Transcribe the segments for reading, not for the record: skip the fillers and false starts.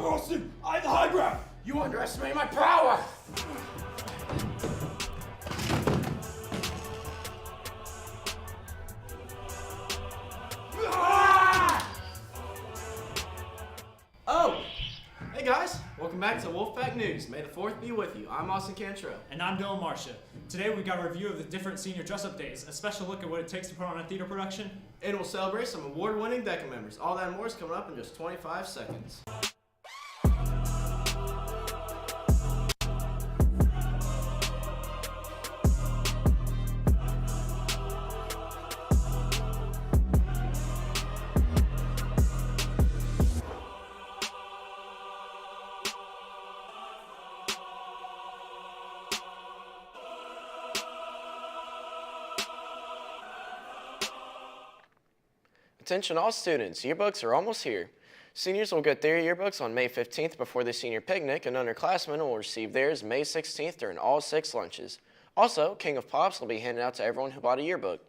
Austin! I have the high ground! You underestimate my power! Oh! Hey guys, welcome back to Wolfpack News. May the 4th be with you. I'm Austin Cantrell. And I'm Dylan Marcia. Today we've got a review of the different senior dress-up days, a special look at what it takes to put on a theater production. And we'll celebrate some award-winning DECA members. All that and more is coming up in just 25 seconds. Attention all students, yearbooks are almost here. Seniors will get their yearbooks on May 15th before the senior picnic, and underclassmen will receive theirs May 16th during all 6 lunches. Also, King of Pops will be handed out to everyone who bought a yearbook.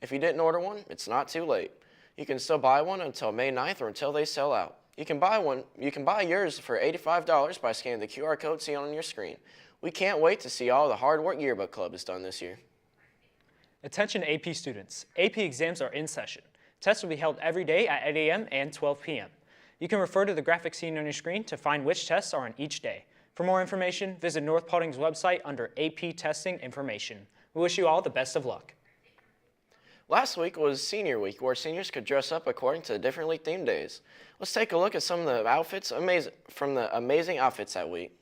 If you didn't order one, it's not too late. You can still buy one until May 9th or until they sell out. You can buy yours for $85 by scanning the QR code seen on your screen. We can't wait to see all the hard work Yearbook Club has done this year. Attention AP students, AP exams are in session. Tests will be held every day at 8 a.m. and 12 p.m. You can refer to the graphic seen on your screen to find which tests are on each day. For more information, visit North Paulding's website under AP Testing Information. We wish you all the best of luck. Last week was Senior Week, where seniors could dress up according to the differently themed days. Let's take a look at some of the outfits from the amazing outfits that week.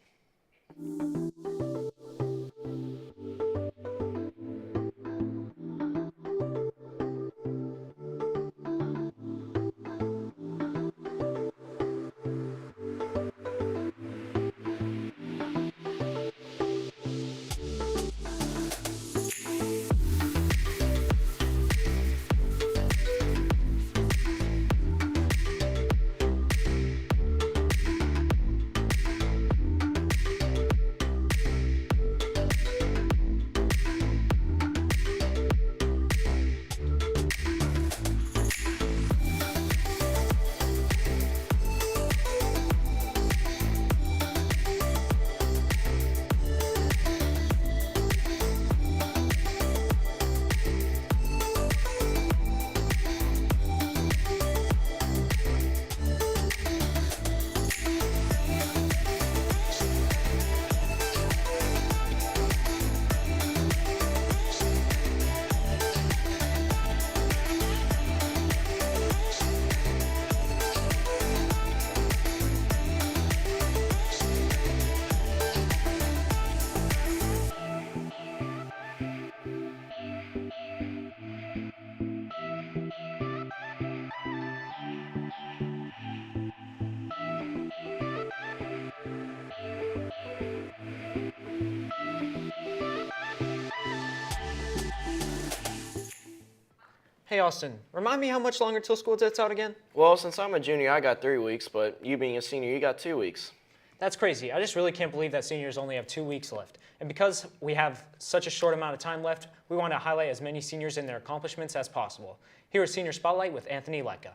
Hey Austin, remind me how much longer till school gets out again? Well, since I'm a junior, I got 3 weeks, but you being a senior, you got 2 weeks. That's crazy. I just really can't believe that seniors only have 2 weeks left. And because we have such a short amount of time left, we want to highlight as many seniors and their accomplishments as possible. Here is Senior Spotlight with Anthony Leica.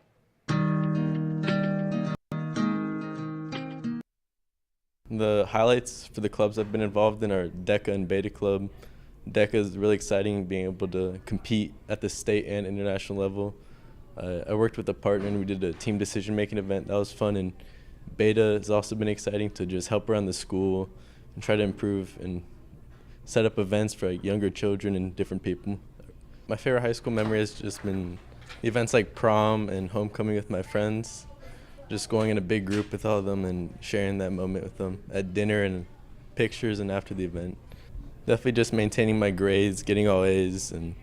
The highlights for the clubs I've been involved in are DECA and Beta Club. DECA is really exciting, being able to compete at the state and international level. I worked with a partner and we did a team decision-making event. That was fun. And Beta has also been exciting to just help around the school and try to improve and set up events for younger children and different people. My favorite high school memory has just been events like prom and homecoming with my friends. Just going in a big group with all of them and sharing that moment with them at dinner and pictures and after the event. Definitely just maintaining my grades, getting all A's, and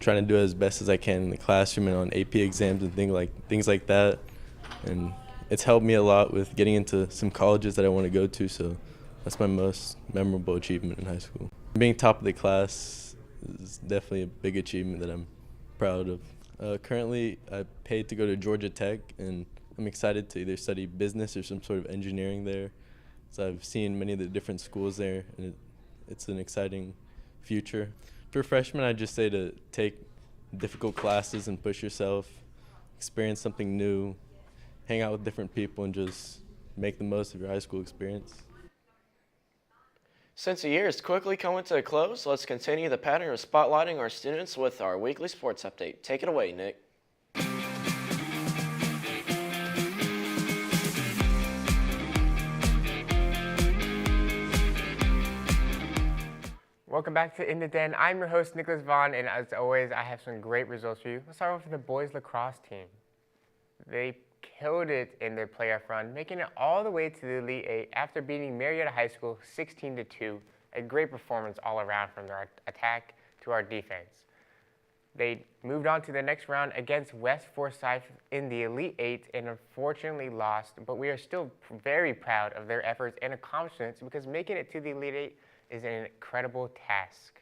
trying to do as best as I can in the classroom and on AP exams and things like that. And it's helped me a lot with getting into some colleges that I want to go to, so that's my most memorable achievement in high school. Being top of the class is definitely a big achievement that I'm proud of. Currently, I paid to go to Georgia Tech, and I'm excited to either study business or some sort of engineering there. So I've seen many of the different schools there, and it's an exciting future. For freshmen, I'd just say to take difficult classes and push yourself, experience something new, hang out with different people, and just make the most of your high school experience. Since the year is quickly coming to a close, let's continue the pattern of spotlighting our students with our weekly sports update. Take it away, Nick. Welcome back to In the Den. I'm your host, Nicholas Vaughn, and as always, I have some great results for you. Let's start off with the boys lacrosse team. They killed it in their playoff run, making it all the way to the Elite Eight after beating Marietta High School 16-2. A great performance all around from their attack to our defense. They moved on to the next round against West Forsyth in the Elite Eight and unfortunately lost, but we are still very proud of their efforts and accomplishments because making it to the Elite Eight is an incredible task.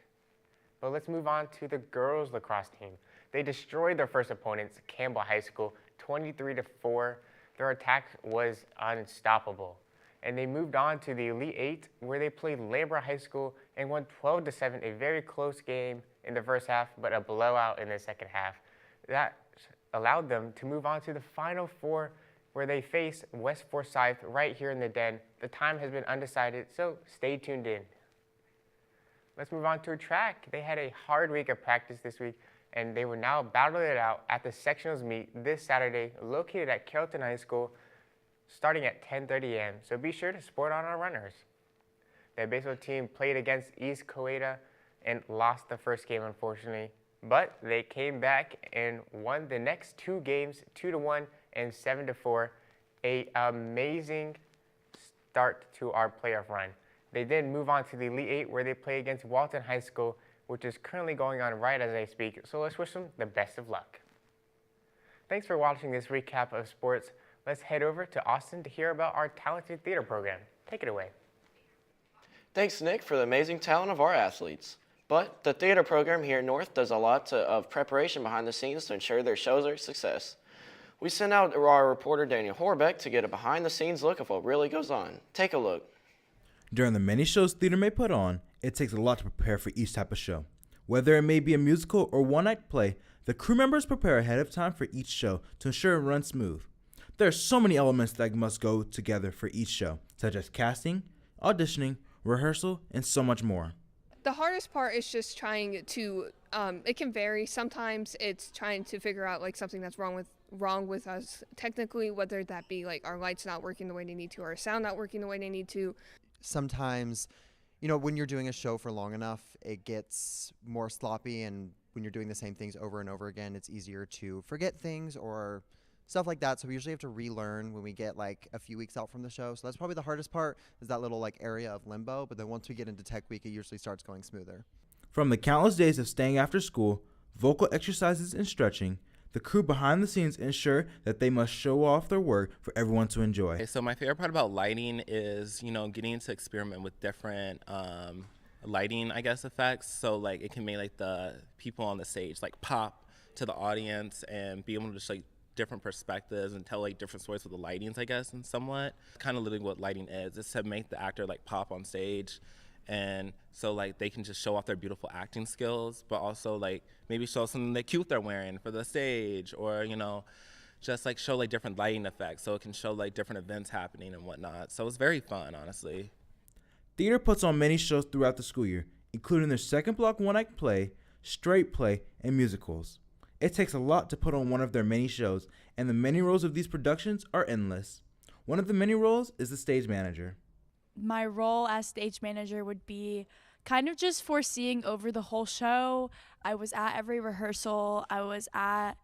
But let's move on to the girls lacrosse team. They destroyed their first opponents, Campbell High School, 23-4. Their attack was unstoppable. And they moved on to the Elite Eight, where they played Labor High School and won 12-7, a very close game in the first half, but a blowout in the second half. That allowed them to move on to the Final Four, where they face West Forsyth right here in the Den. The time has been undecided, so stay tuned in. Let's move on to track. They had a hard week of practice this week, and they will now battle it out at the sectionals meet this Saturday, located at Carrollton High School, starting at 10:30 a.m. So be sure to support on our runners. The baseball team played against East Coweta and lost the first game, unfortunately, but they came back and won the next two games, 2-1 and 7-4. An amazing start to our playoff run. They then move on to the Elite Eight, where they play against Walton High School, which is currently going on right as I speak. So let's wish them the best of luck. Thanks for watching this recap of sports. Let's head over to Austin to hear about our talented theater program. Take it away. Thanks, Nick, for the amazing talent of our athletes. But the theater program here at North does a lot of preparation behind the scenes to ensure their shows are a success. We sent out our reporter Daniel Horbeck to get a behind-the-scenes look of what really goes on. Take a look. During the many shows theater may put on, it takes a lot to prepare for each type of show. Whether it may be a musical or one-act play, the crew members prepare ahead of time for each show to ensure it runs smooth. There are so many elements that must go together for each show, such as casting, auditioning, rehearsal, and so much more. The hardest part is just trying to, it can vary. Sometimes it's trying to figure out like something that's wrong with us technically, whether that be like our lights not working the way they need to or our sound not working the way they need to. Sometimes, when you're doing a show for long enough, it gets more sloppy, and when you're doing the same things over and over again, it's easier to forget things or stuff like that. So we usually have to relearn when we get like a few weeks out from the show. So that's probably the hardest part, is that little like area of limbo. But then once we get into tech week, it usually starts going smoother. From the countless days of staying after school, vocal exercises, and stretching, the crew behind the scenes ensure that they must show off their work for everyone to enjoy. Okay, so my favorite part about lighting is, getting to experiment with different lighting, effects. So like it can make like the people on the stage like pop to the audience and be able to just like different perspectives and tell like different stories with the lightings, and somewhat. Kind of literally what lighting is to make the actor like pop on stage. And so like they can just show off their beautiful acting skills, but also like maybe show something that cute they're wearing for the stage, or just like show like different lighting effects, so it can show like different events happening and whatnot. So it's very fun, honestly. Theater puts on many shows throughout the school year, including their second block one-act play, straight play, and musicals. It takes a lot to put on one of their many shows, and the many roles of these productions are endless. One of the many roles is the stage manager. My role as stage manager would be kind of just foreseeing over the whole show. I was at every rehearsal. I was at,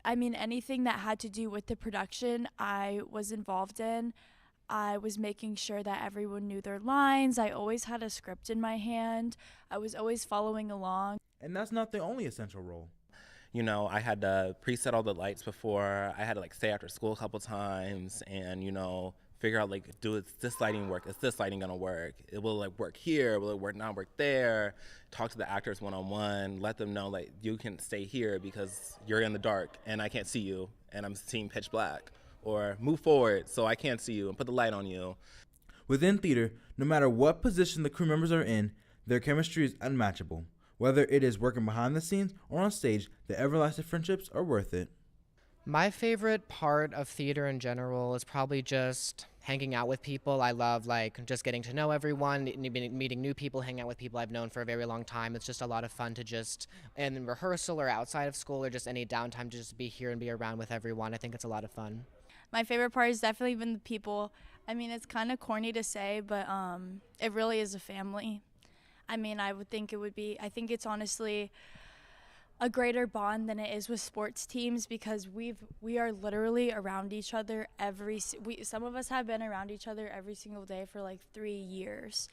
anything that had to do with the production, I was involved in. I was making sure that everyone knew their lines. I always had a script in my hand. I was always following along. And that's not the only essential role. I had to preset all the lights before. I had to like stay after school a couple times and, figure out like, is this lighting work? Is this lighting gonna work? Will it work here? Will it not work there? Talk to the actors one-on-one, let them know like you can stay here because you're in the dark and I can't see you and I'm seeing pitch black. Or move forward so I can't see you and put the light on you. Within theater, no matter what position the crew members are in, their chemistry is unmatchable. Whether it is working behind the scenes or on stage, the everlasting friendships are worth it. My favorite part of theater in general is probably just hanging out with people. I love just getting to know everyone, meeting new people, hanging out with people I've known for a very long time. It's just a lot of fun to just, in rehearsal or outside of school or just any downtime, to just be here and be around with everyone. I think it's a lot of fun. My favorite part is definitely been the people. I mean, it's kind of corny to say, but it really is a family. I mean, I think it's honestly a greater bond than it is with sports teams because we are literally around each other some of us have been around each other every single day for like 3 years,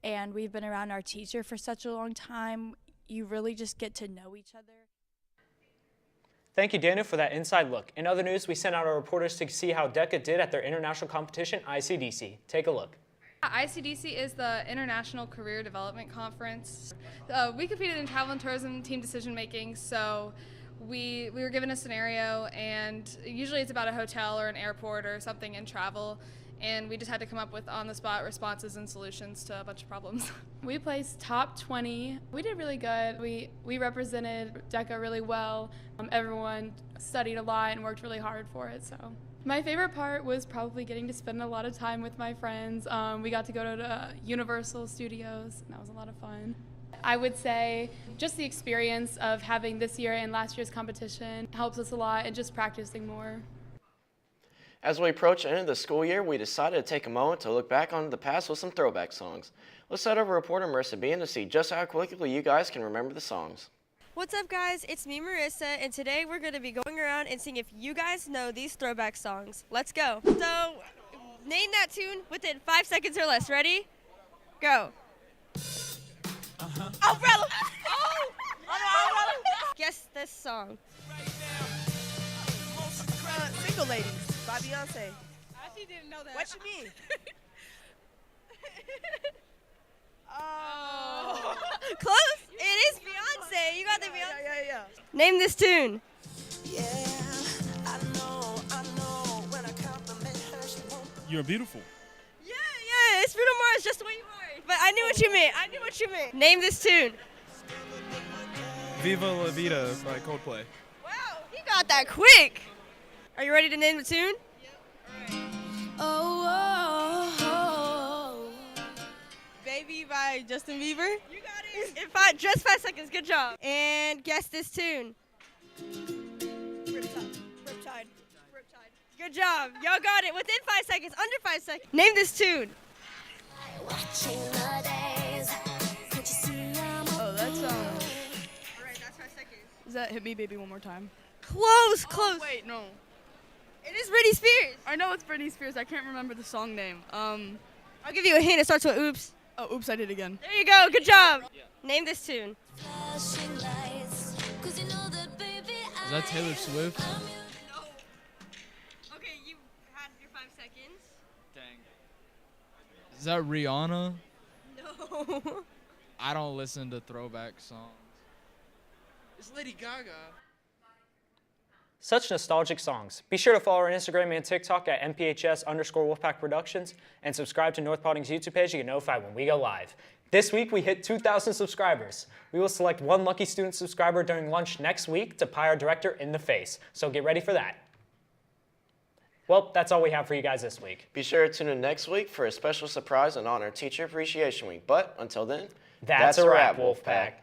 and we've been around our teacher for such a long time. You really just get to know each other. Thank you, Daniel, for that inside look. In other news, we sent out our reporters to see how DECA did at their international competition, ICDC. Take a look. ICDC is the International Career Development Conference. We competed in travel and tourism team decision making, so we were given a scenario, and usually it's about a hotel or an airport or something in travel, and we just had to come up with on-the-spot responses and solutions to a bunch of problems. We placed top 20. We did really good. We represented DECA really well. Everyone studied a lot and worked really hard for it, so. My favorite part was probably getting to spend a lot of time with my friends. We got to go to Universal Studios, and that was a lot of fun. I would say just the experience of having this year and last year's competition helps us a lot, and just practicing more. As we approach the end of the school year, we decided to take a moment to look back on the past with some throwback songs. Let's head over to reporter Marissa Bean to see just how quickly you guys can remember the songs. What's up, guys? It's me, Marissa, and today we're going to be going around and seeing if you guys know these throwback songs. Let's go. So, name that tune within 5 seconds or less. Ready? Go. Umbrella! Oh! Guess this song. Single Ladies by Beyonce. I actually didn't know that. What you mean? Oh. Close. It is Beyonce. You got the Beyonce. Yeah. Name this tune. You're beautiful. Yeah. It's Bruno Mars, just the way you are. But I knew what you meant. Name this tune. Viva La Vida by Coldplay. Wow, you got that quick. Are you ready to name the tune? Baby by Justin Bieber. You got it. Just 5 seconds. Good job. And guess this tune. Riptide. Good job. Y'all got it. Within 5 seconds. Under 5 seconds. Name this tune. Oh, that's Alright, that's 5 seconds. Is that Hit Me Baby One More Time? Close. Oh, wait, no. It is Britney Spears. I know it's Britney Spears. I can't remember the song name. I'll give you a hint. It starts with oops. Oh, oops, I did it again. There you go. Good job. Yeah. Name this tune. Is that Taylor Swift? No. Okay, you had your 5 seconds. Dang. Is that Rihanna? No. I don't listen to throwback songs. It's Lady Gaga. Such nostalgic songs. Be sure to follow our Instagram and TikTok at MPHS_Wolfpack Productions and subscribe to North Paulding's YouTube page to get notified when we go live. This week, we hit 2,000 subscribers. We will select one lucky student subscriber during lunch next week to pie our director in the face, so get ready for that. Well, that's all we have for you guys this week. Be sure to tune in next week for a special surprise and honor Teacher Appreciation Week. But until then, that's a wrap, Wolfpack.